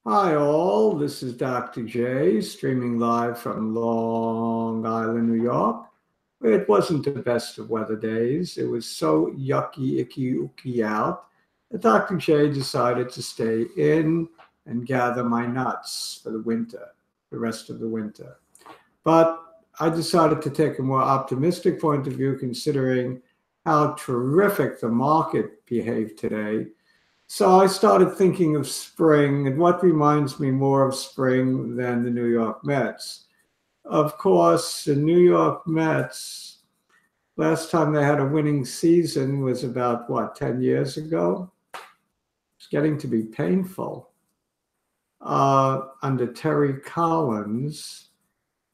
Hi all, this is Dr. J, streaming live from Long Island, New York. It wasn't the best of weather days. It was so yucky, icky, ooky out that Dr. J decided to stay in and gather my nuts for the winter, the rest of the winter. But I decided to take a more optimistic point of view considering how terrific the market behaved today. So I started thinking of spring, and what reminds me more of spring than the New York Mets? Of course, the New York Mets, last time they had a winning season was about, what, 10 years ago? It's getting to be painful. Under Terry Collins,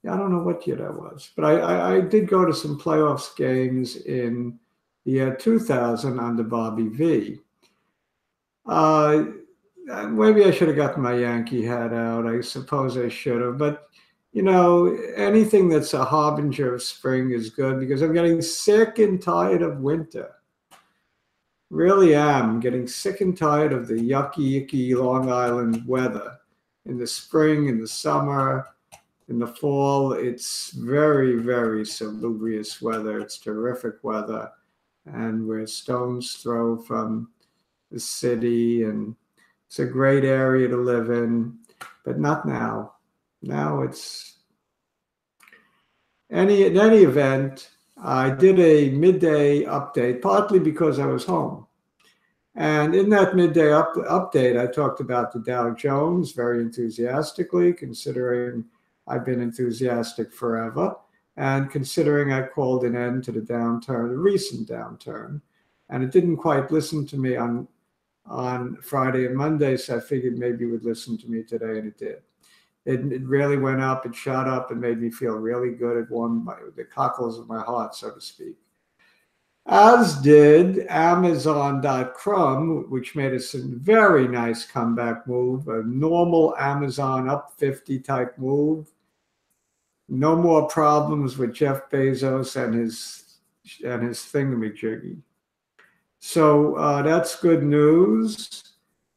I don't know what year that was, but I did go to some playoffs games in the year 2000 under Bobby V. Maybe I should have gotten my Yankee hat out. I suppose I should have. But, anything that's a harbinger of spring is good because I'm getting sick and tired of winter. Really am getting sick and tired of the yucky, icky Long Island weather. In the spring, in the summer, in the fall, it's very, very salubrious weather. It's terrific weather. And we're stone's throw from the city, and it's a great area to live in, but not now. Now it's in any event. I did a midday update, partly because I was home. And in that midday update, I talked about the Dow Jones very enthusiastically, considering I've been enthusiastic forever, and considering I called an end to the downturn, the recent downturn. And it didn't quite listen to me on Friday and Monday, so I figured maybe it would listen to me today, and it did. It really went up, it shot up, and made me feel really good. It warmed the cockles of my heart, so to speak. As did Amazon.com, which made a very nice comeback move, a normal Amazon up 50 type move. No more problems with Jeff Bezos and his thingamajiggy. So that's good news.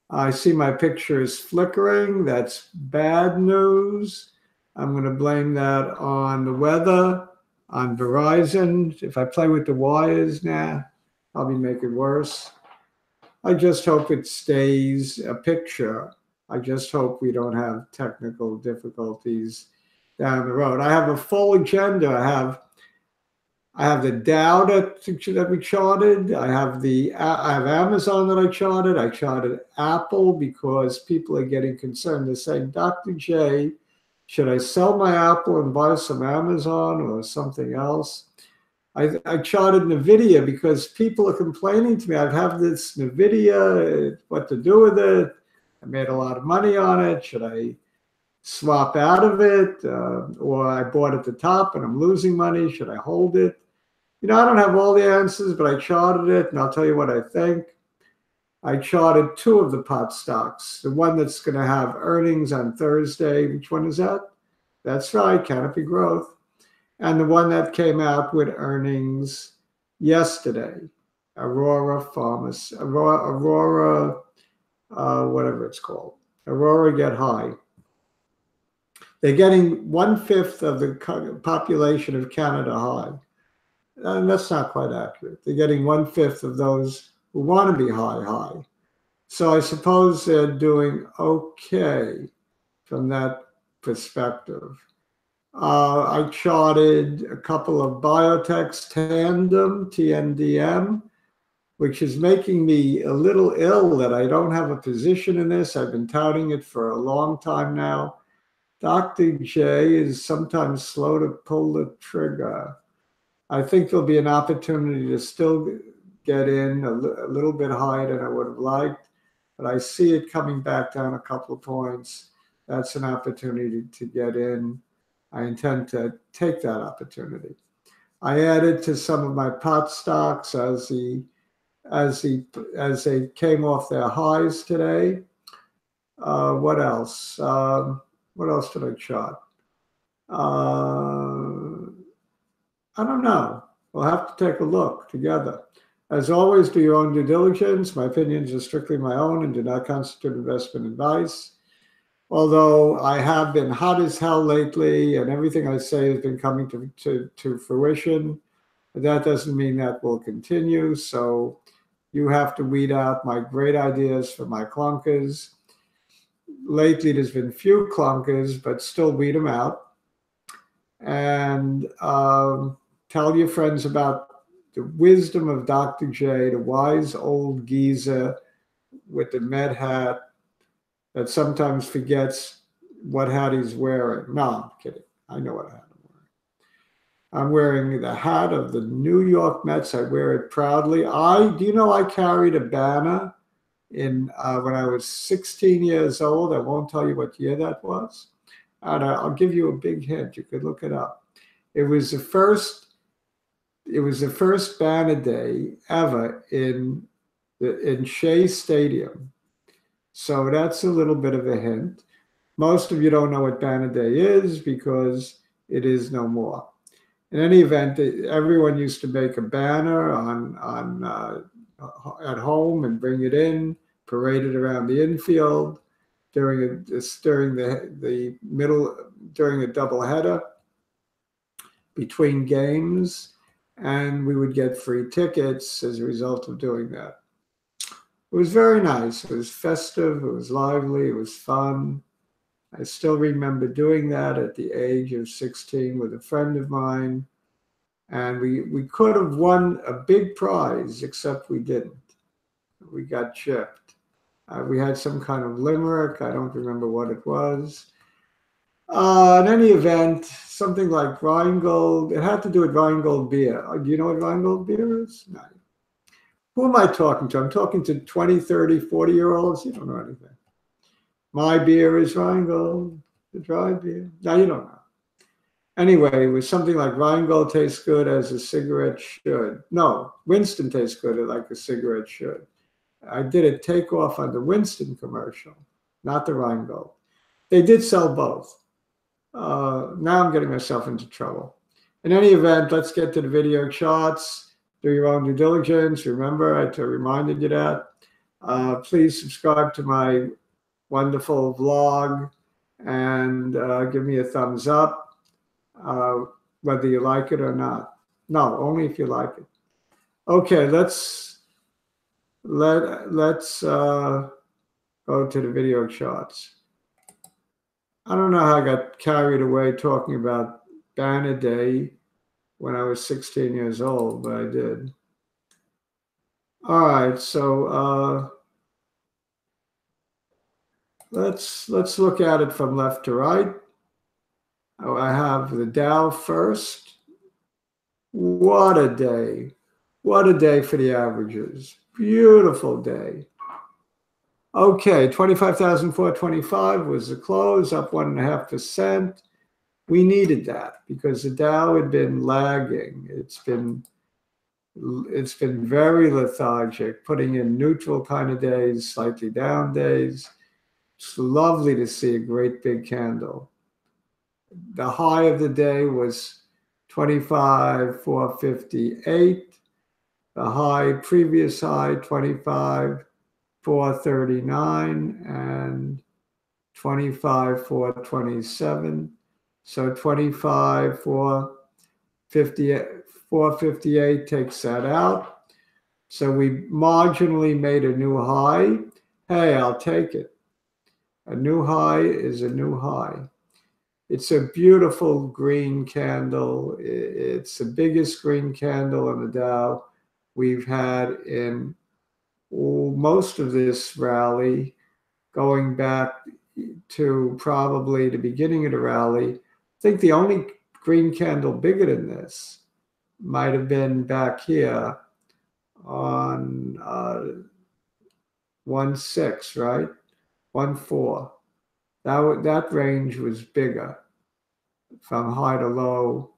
I see my picture is flickering. That's bad news. I'm going to blame that on the weather, on Verizon. If I play with the wires now, probably make it worse. I just hope it stays a picture. I just hope we don't have technical difficulties down the road. I have a full agenda. I have the Dow that we charted. I have Amazon that I charted. I charted Apple because people are getting concerned. They're saying, Dr. J, should I sell my Apple and buy some Amazon or something else? I charted Nvidia because people are complaining to me. I have this Nvidia, what to do with it? I made a lot of money on it. Should I swap out of it? Or I bought at the top and I'm losing money. Should I hold it? I don't have all the answers, but I charted it, and I'll tell you what I think. I charted two of the pot stocks. The one that's going to have earnings on Thursday. Which one is that? That's right, Canopy Growth. And the one that came out with earnings yesterday, Aurora, whatever it's called. Aurora Get High. They're getting 1/5 of the population of Canada high. And that's not quite accurate. They're getting 1/5 of those who want to be high. So I suppose they're doing okay from that perspective. I charted a couple of biotechs, Tandem, tndm, which is making me a little ill that I don't have a position in this. I've been touting it for a long time now. Dr. J is sometimes slow to pull the trigger. I think there'll be an opportunity to still get in a little bit higher than I would have liked, but I see it coming back down a couple of points. That's an opportunity to get in. I intend to take that opportunity. I added to some of my pot stocks as they came off their highs today. What else? What else did I chart? I don't know. We'll have to take a look together. As always, do your own due diligence. My opinions are strictly my own and do not constitute investment advice. although I have been hot as hell lately and everything I say has been coming to fruition, that doesn't mean that will continue. So you have to weed out my great ideas from my clunkers. Lately, there's been few clunkers, but still weed them out. And tell your friends about the wisdom of Dr. J, the wise old geezer with the med hat that sometimes forgets what hat he's wearing. No, I'm kidding. I know what hat I'm wearing the hat of the New York Mets. I wear it proudly. Do you know I carried a banner in when I was 16 years old? I won't tell you what year that was. And I'll give you a big hint. You could look it up. It was the first banner day ever in Shea Stadium. So that's a little bit of a hint. Most of you don't know what banner day is because it is no more. In any event, everyone used to make a banner at home and bring it in, parade it around the infield during the doubleheader between games, and we would get free tickets as a result of doing that. It was very nice. It was festive. It was lively. It was fun. I still remember doing that at the age of 16 with a friend of mine. And we could have won a big prize, except we didn't. We got chipped. We had some kind of limerick. I don't remember what it was. In any event, something like Rheingold. It had to do with Rheingold beer. Do you know what Rheingold beer is? No. Who am I talking to? I'm talking to 20, 30, 40-year-olds. You don't know anything. My beer is Rheingold, the dry beer. No, you don't know. Anyway, it was something like Rheingold tastes good as a cigarette should. No, Winston tastes good like a cigarette should. I did a takeoff on the Winston commercial, not the Rheingold. They did sell both. Now I'm getting myself into trouble. In any event, let's get to the video charts. Do your own due diligence. Remember, I reminded you that. Please subscribe to my wonderful vlog and give me a thumbs up, whether you like it or not. No, only if you like it. Okay, let's go to the video charts. I don't know how I got carried away talking about banner day when I was 16 years old, but I did. All right, so let's look at it from left to right. Oh, I have the Dow first. What a day. What a day for the averages. Beautiful day. Okay, 25,425 was the close, up 1.5%. We needed that because the Dow had been lagging. It's been very lethargic, putting in neutral kind of days, slightly down days. It's lovely to see a great big candle. The high of the day was 25,458. The high, previous high, 25,439 and 25,427. So 25,458 takes that out. So we marginally made a new high. Hey, I'll take it. A new high is a new high. It's a beautiful green candle. It's the biggest green candle in the Dow we've had in most of this rally, going back to probably the beginning of the rally. I think the only green candle bigger than this might have been back here on 1.6, right? 1.4. That range was bigger. From high to low,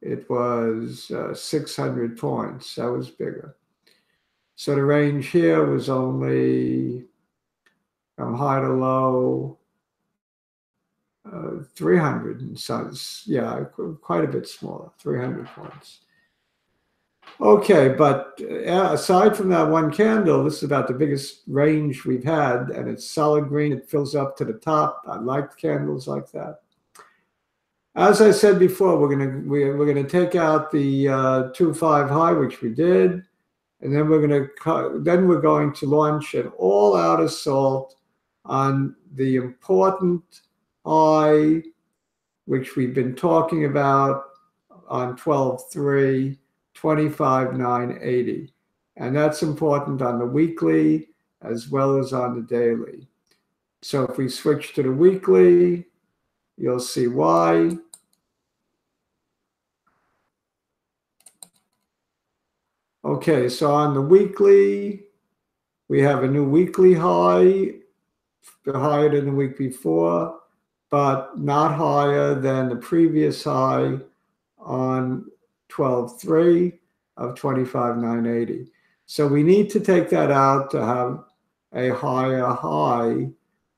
it was 600 points. That was bigger. So the range here was only from high to low 300 and some, yeah, quite a bit smaller, 300 points. Okay, but aside from that one candle, this is about the biggest range we've had, and it's solid green. It fills up to the top. I like candles like that. As I said before, we're gonna take out the 2.5 high, which we did, and then we're going to launch an all-out assault on the important high, which we've been talking about on 12.3. 25,980. And that's important on the weekly as well as on the daily. So if we switch to the weekly, you'll see why. Okay, so on the weekly, we have a new weekly high, higher than the week before, but not higher than the previous high on 12.3 of 25,980. So we need to take that out to have a higher high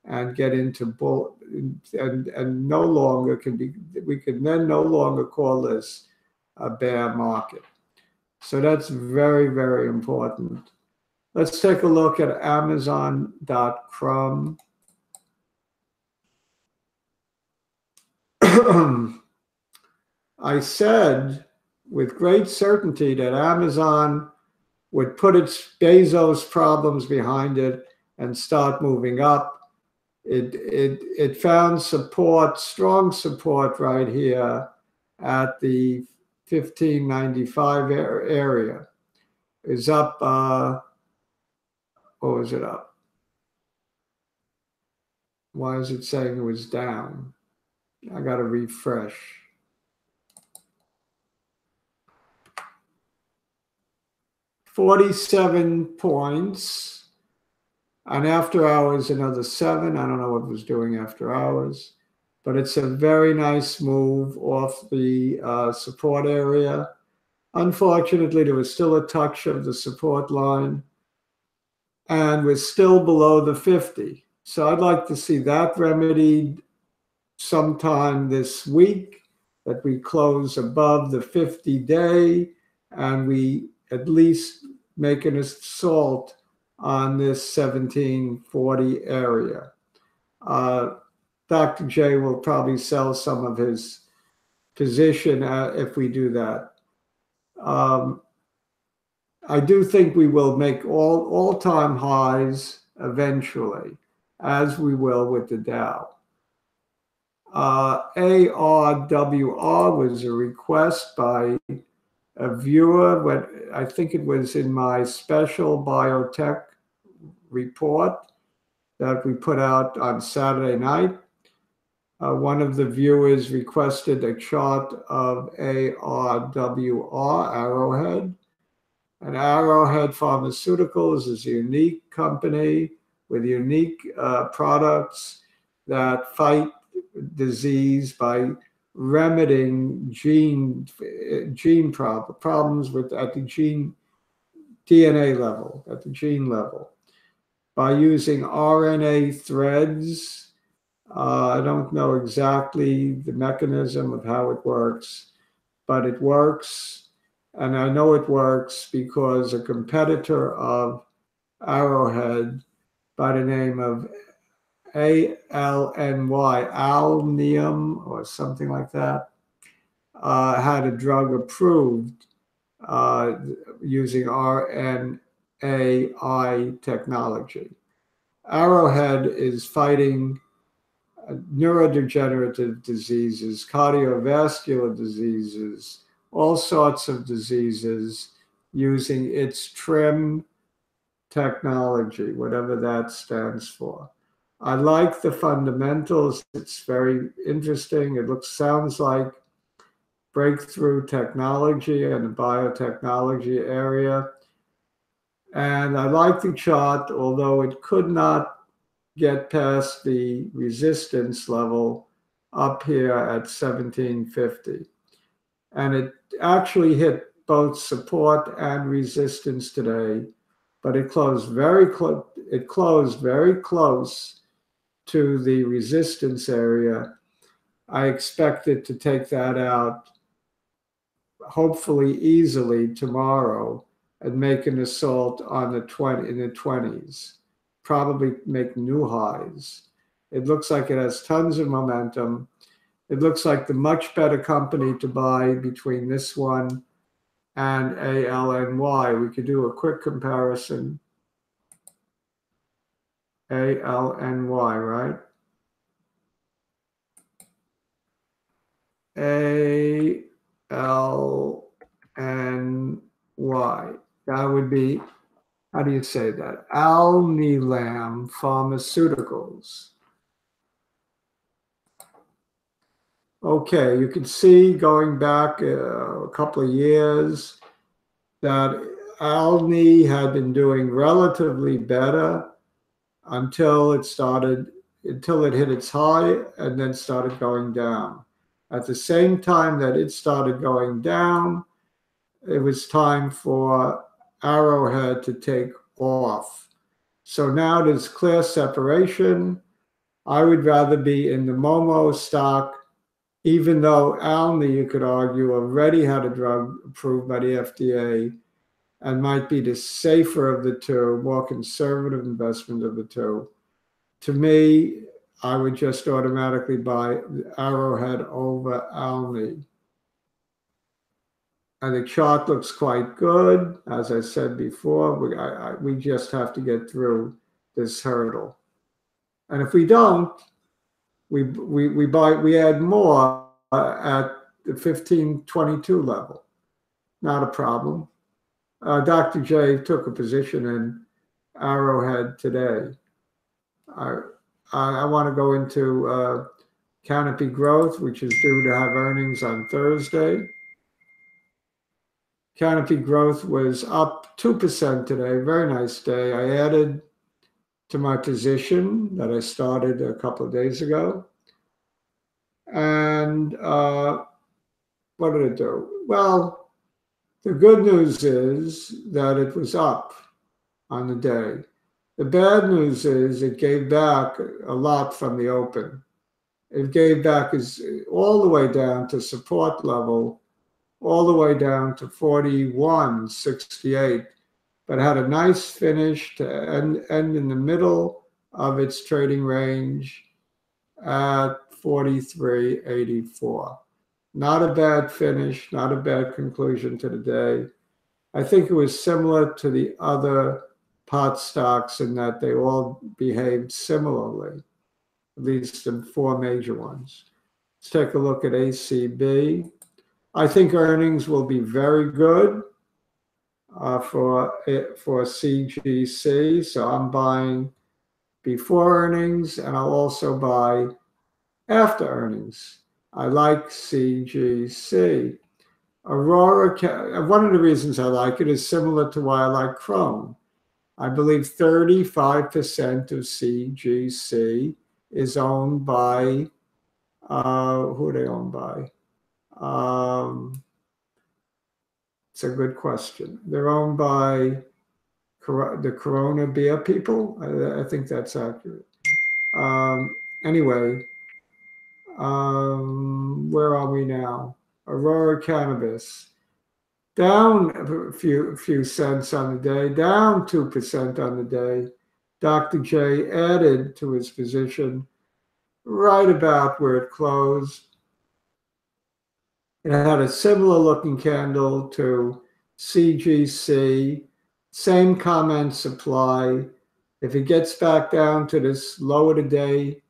and get into bull, and no longer we can then no longer call this a bear market. So that's very, very important. Let's take a look at Amazon.com. I said with great certainty that Amazon would put its Bezos problems behind it and start moving up. It found support, strong support right here at the 1595 area. Is up, or is it up? Why is it saying it was down? I got to refresh. $47 points, and after hours another 7. I don't know what it was doing after hours, but it's a very nice move off the support area. Unfortunately, there was still a touch of the support line, and we're still below the 50. So I'd like to see that remedied sometime this week, that we close above the 50-day, and we at least make an assault on this 1740 area. Dr. J will probably sell some of his position if we do that. I do think we will make all-time highs eventually, as we will with the Dow. ARWR was a request by a viewer, but I think it was in my special biotech report that we put out on Saturday night. One of the viewers requested a chart of ARWR, Arrowhead. And Arrowhead Pharmaceuticals is a unique company with unique products that fight disease by remedying gene problems at the gene DNA level, at the gene level, by using RNA threads. I don't know exactly the mechanism of how it works, but it works. And I know it works because a competitor of Arrowhead by the name of Alnium or something like that, had a drug approved using RNAi technology. Arrowhead is fighting neurodegenerative diseases, cardiovascular diseases, all sorts of diseases using its TRIM technology, whatever that stands for. I like the fundamentals. It's very interesting. It sounds like breakthrough technology in the biotechnology area. And I like the chart, although it could not get past the resistance level up here at 1750. And it actually hit both support and resistance today, but it closed very close. It closed very close to the resistance area. I expect it to take that out hopefully easily tomorrow and make an assault on the 20s, probably make new highs. It looks like it has tons of momentum. It looks like the much better company to buy between this one and ALNY. We could do a quick comparison. ALNY, right? ALNY. That would be, how do you say that? Alnilam Pharmaceuticals. Okay, you can see going back a couple of years that Alni had been doing relatively better until it hit its high and then started going down. At the same time that it started going down, it was time for Arrowhead to take off. So now there's clear separation. I would rather be in the Momo stock, even though Alni, you could argue, already had a drug approved by the FDA and might be the safer of the two, more conservative investment of the two. To me, I would just automatically buy Arrowhead over Alni. And the chart looks quite good. As I said before, we just have to get through this hurdle. And if we don't, we add more at the 1522 level. Not a problem. Dr. J took a position in Arrowhead today. I want to go into Canopy Growth, which is due to have earnings on Thursday. Canopy Growth was up 2% today. Very nice day. I added to my position that I started a couple of days ago. And what did it do? Well, the good news is that it was up on the day. The bad news is it gave back a lot from the open. It gave back all the way down to support level, all the way down to 41.68, but had a nice finish to end in the middle of its trading range at 43.84. Not a bad finish, not a bad conclusion to the day. I think it was similar to the other pot stocks in that they all behaved similarly, at least the four major ones. Let's take a look at ACB. I think earnings will be very good for CGC. So I'm buying before earnings, and I'll also buy after earnings. I like CGC. Aurora, one of the reasons I like it is similar to why I like Chrome. I believe 35% of CGC is owned by, who are they owned by? It's a good question. They're owned by the Corona Beer people. I think that's accurate. Anyway, where are we now? Aurora Cannabis. Down a few cents on the day, down 2% on the day. Dr. J added to his position right about where it closed. It had a similar looking candle to CGC, same comments apply. If it gets back down to this low of the day,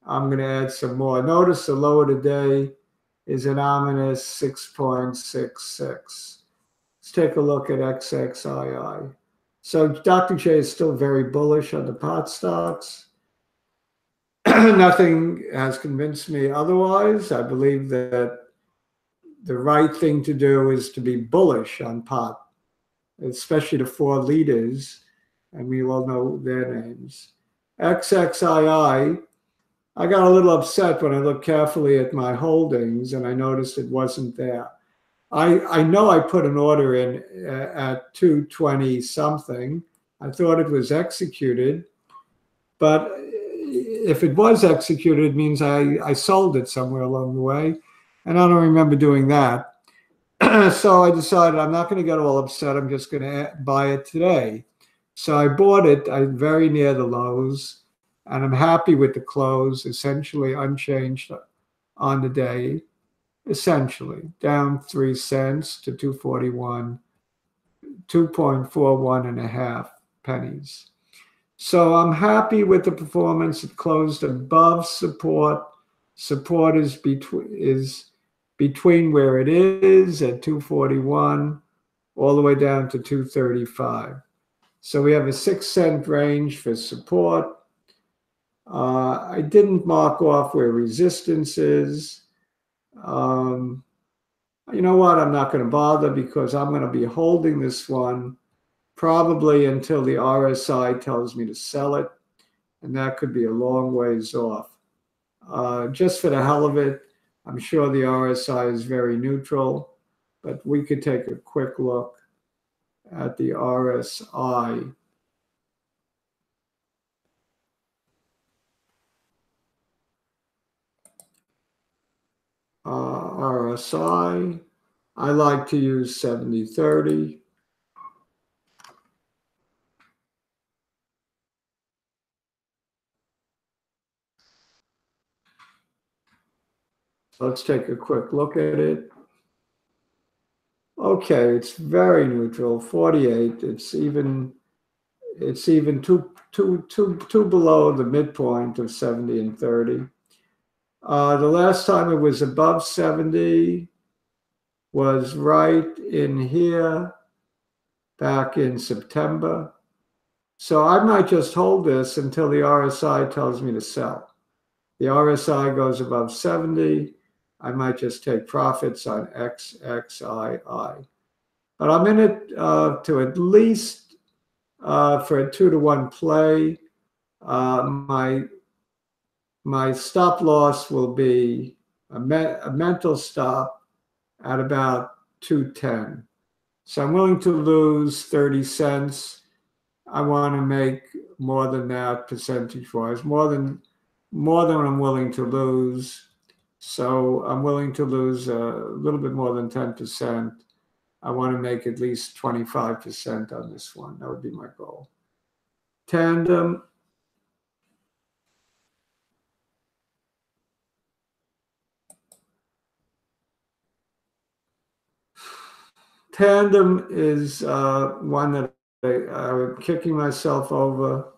I'm going to add some more. Notice the low of the day is an ominous 6.66. Let's take a look at XXII. So Dr. J is still very bullish on the pot stocks. Nothing has convinced me otherwise. I believe that the right thing to do is to be bullish on pot, especially the four leaders, and we all know their names. XXII, I got a little upset when I looked carefully at my holdings and I noticed it wasn't there. I know I put an order in at 220 something. I thought it was executed, but if it was executed, it means I sold it somewhere along the way. And I don't remember doing that. So I decided I'm not going to get all upset. I'm just going to buy it today. So I bought it very near the lows, and I'm happy with the close, essentially unchanged on the day, essentially down 3 cents to 241, 2.41 and a half pennies. So I'm happy with the performance. It closed above support. Support is between where it is at 241 all the way down to 235. So we have a 6-cent range for support. I didn't mark off where resistance is. You know what? I'm not going to bother because I'm going to be holding this one probably until the RSI tells me to sell it, and that could be a long ways off. Just for the hell of it, I'm sure the RSI is very neutral, but we could take a quick look at the RSI. RSI, I like to use 70-30. Let's take a quick look at it. Okay, it's very neutral, 48. It's even two below the midpoint of 70 and 30. The last time it was above 70 was right in here back in September. So I might just hold this until the RSI tells me to sell. The RSI goes above 70. I might just take profits on XXII. But I'm in it to at least for a 2-to-1 play. My stop loss will be a mental stop at about 210. So I'm willing to lose 30 cents. I want to make more than that percentage-wise, more than what I'm willing to lose. So I'm willing to lose a little bit more than 10%. I want to make at least 25% on this one. That would be my goal. Tandem. Tandem is one that I'm kicking myself over.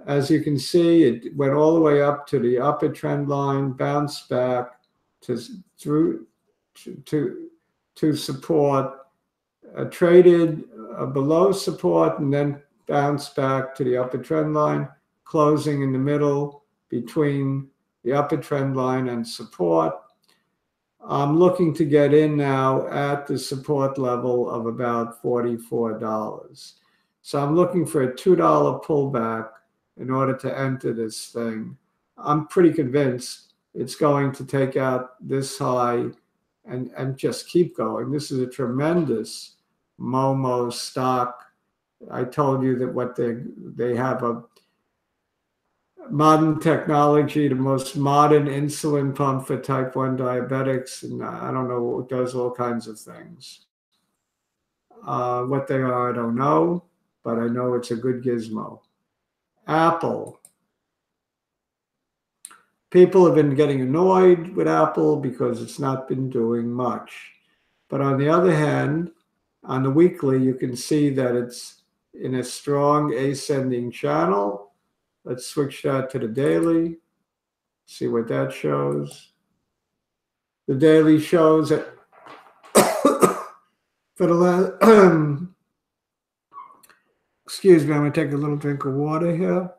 As you can see, it went all the way up to the upper trend line, bounced back to support, traded below support, and then bounced back to the upper trend line, closing in the middle between the upper trend line and support. I'm looking to get in now at the support level of about $44. So I'm looking for a $2 pullback in order to enter this thing. I'm pretty convinced it's going to take out this high and just keep going. This is a tremendous Momo stock. I told you that what they have a modern technology, the most modern insulin pump for type 1 diabetics, and I don't know, it does all kinds of things. What they are, I don't know, but I know it's a good gizmo. Apple. People have been getting annoyed with Apple because it's not been doing much. But on the other hand, on the weekly, you can see that it's in a strong ascending channel. Let's switch that to the daily, see what that shows. The daily shows that for the last, excuse me, I'm going to take a little drink of water here.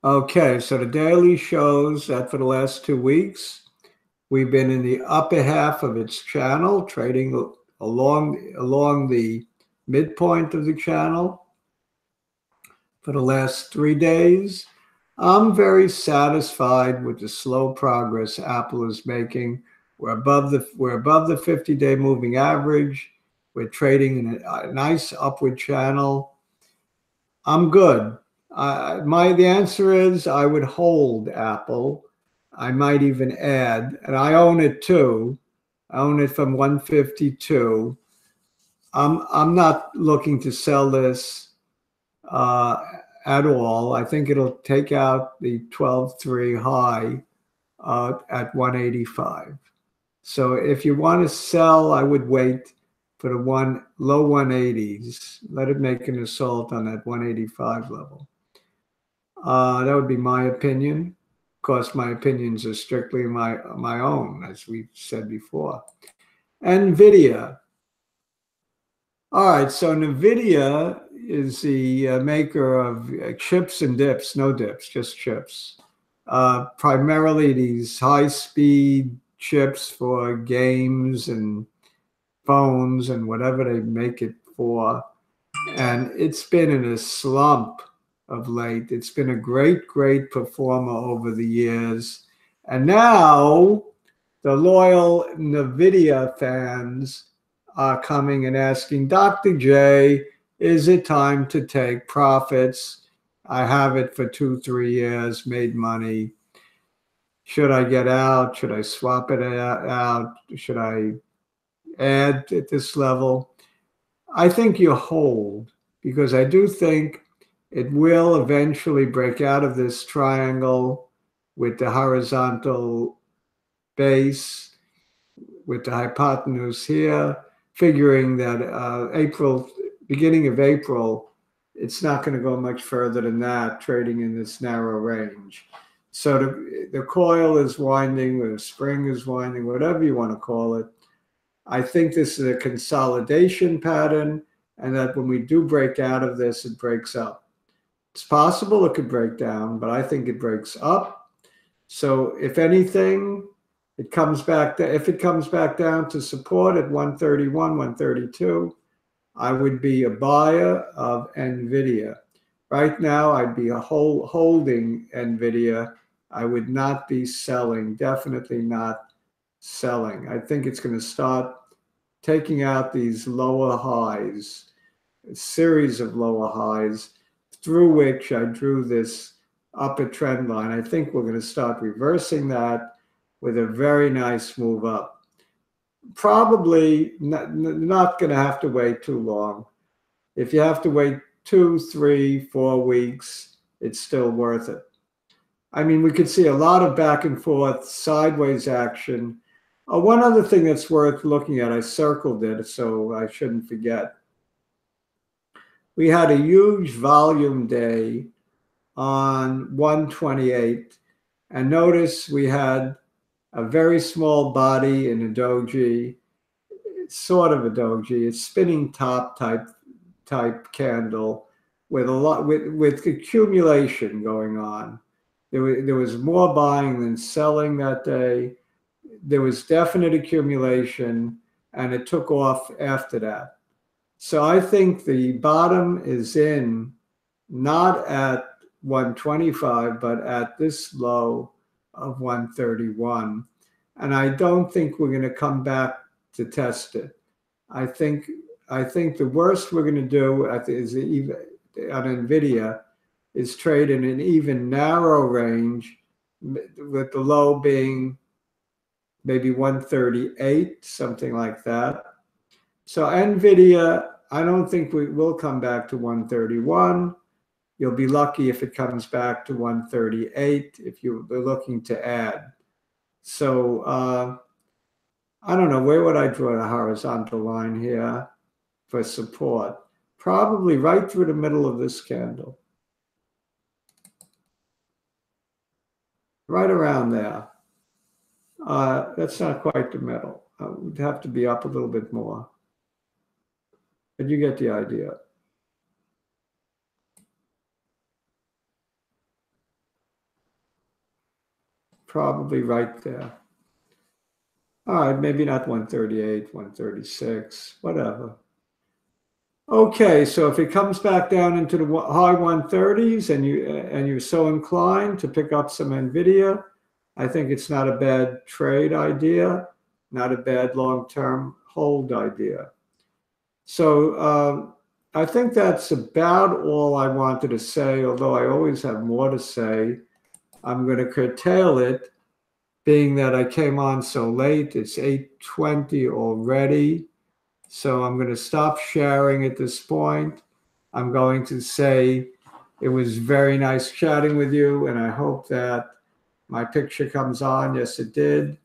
Okay, so the daily shows that for the last 2 weeks, we've been in the upper half of its channel, trading along the midpoint of the channel for the last 3 days. I'm very satisfied with the slow progress Apple is making. We're above the 50-day moving average. We're trading in a nice upward channel. I'm good. The answer is I would hold Apple. I might even add, and I own it too. I own it from 152. I'm not looking to sell this at all. I think it'll take out the 12.3 high at 185. So if you want to sell, I would wait for the low 180s. Let it make an assault on that 185 level. That would be my opinion. Of course, my opinions are strictly my own, as we've said before. Nvidia. All right, so Nvidia is the maker of chips and dips, no dips, just chips. Primarily these high-speed chips for games and phones and whatever they make it for. And it's been in a slump of late. It's been a great, great performer over the years. And now the loyal Nvidia fans are coming and asking, Dr. J, is it time to take profits? I have it for 2-3 years, made money. Should I get out? Should I swap it out? Should I add at this level? I think you hold, because I do think it will eventually break out of this triangle with the horizontal base, with the hypotenuse here, figuring that beginning of April, it's not going to go much further than that, trading in this narrow range. So the coil is winding, the spring is winding, whatever you want to call it. I think this is a consolidation pattern, and that when we do break out of this, it breaks up. It's possible it could break down, but I think it breaks up. So if anything, it comes back if it comes back down to support at 131, 132, I would be a buyer of Nvidia. Right now, I'd be holding Nvidia. I would not be selling, definitely not selling. I think it's going to start taking out these lower highs, a series of lower highs, through which I drew this upper trend line. I think we're going to start reversing that with a very nice move up. Probably not going to have to wait too long. If you have to wait 2, 3, 4 weeks, it's still worth it. I mean, we could see a lot of back and forth sideways action. One other thing that's worth looking at, I circled it so I shouldn't forget. We had a huge volume day on 128, and notice we had a very small body in a doji. It's sort of a doji. It's spinning top type candle with a lot with accumulation going on. There was more buying than selling that day. There was definite accumulation, and it took off after that. So I think the bottom is in, not at 125, but at this low of 131. And I don't think we're going to come back to test it. I think the worst we're going to do is on Nvidia is trade in an even narrow range, with the low being maybe 138, something like that. So Nvidia, I don't think we will come back to 131. You'll be lucky if it comes back to 138 if you're looking to add. So I don't know, where would I draw a horizontal line here for support? Probably right through the middle of this candle. Right around there. That's not quite the middle. It would have to be up a little bit more. But you get the idea. Probably right there. All right, maybe not 138, 136, whatever. Okay, so if it comes back down into the high 130s and you're so inclined to pick up some Nvidia, I think it's not a bad trade idea, not a bad long-term hold idea. So I think that's about all I wanted to say, although I always have more to say. I'm going to curtail it, being that I came on so late. It's 8:20 already. So I'm going to stop sharing at this point. I'm going to say it was very nice chatting with you, and I hope that my picture comes on. Yes, it did.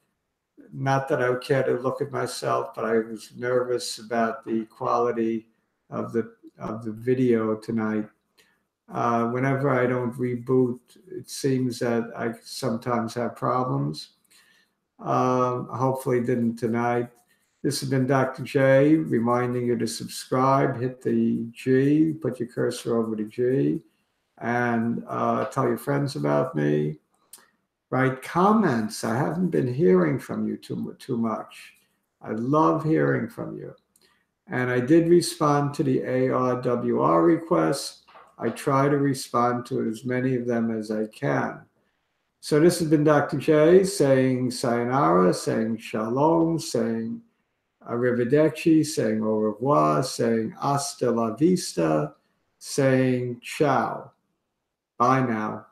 Not that I would care to look at myself, but I was nervous about the quality of the video tonight. Whenever I don't reboot, it seems that I sometimes have problems. Hopefully didn't tonight. This has been Dr. J, reminding you to subscribe, hit the G, put your cursor over the G, and tell your friends about me. Write comments. I haven't been hearing from you too much. I love hearing from you. And I did respond to the ARWR requests. I try to respond to as many of them as I can. So this has been Dr. J saying sayonara, saying shalom, saying arrivederci, saying au revoir, saying hasta la vista, saying ciao. Bye now.